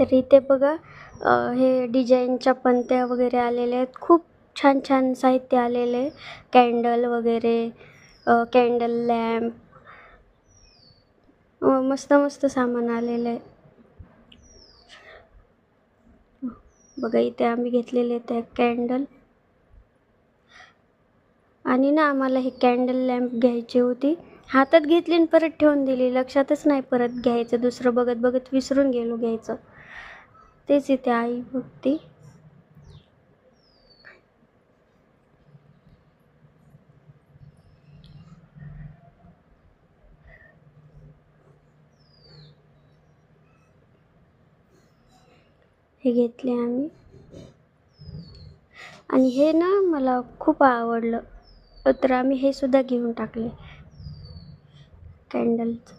तर इथे बघा हे डिझाईनच्या पंत्या वगैरे आलेल्या आहेत. खूप छान छान साहित्य आलेले आहे. कॅन्डल वगैरे, कॅन्डल लॅम्प, मस्त मस्त सामान आलेलं आहे. बघा इथे आम्ही घेतलेले त्या कॅन्डल. आणि ना आम्हाला हे कॅन्डल लॅम्प घ्यायची होती. हातात घेतली आणि परत ठेवून दिली. लक्षातच नाही परत घ्यायचं. दुसरं बघत बघत विसरून गेलो घ्यायचं. तेच इथे आई बघते. हे घेतले आम्ही. आणि हे ना मला खूप आवडलं, तर आम्ही हे सुद्धा घेऊन टाकले कॅन्डल्स.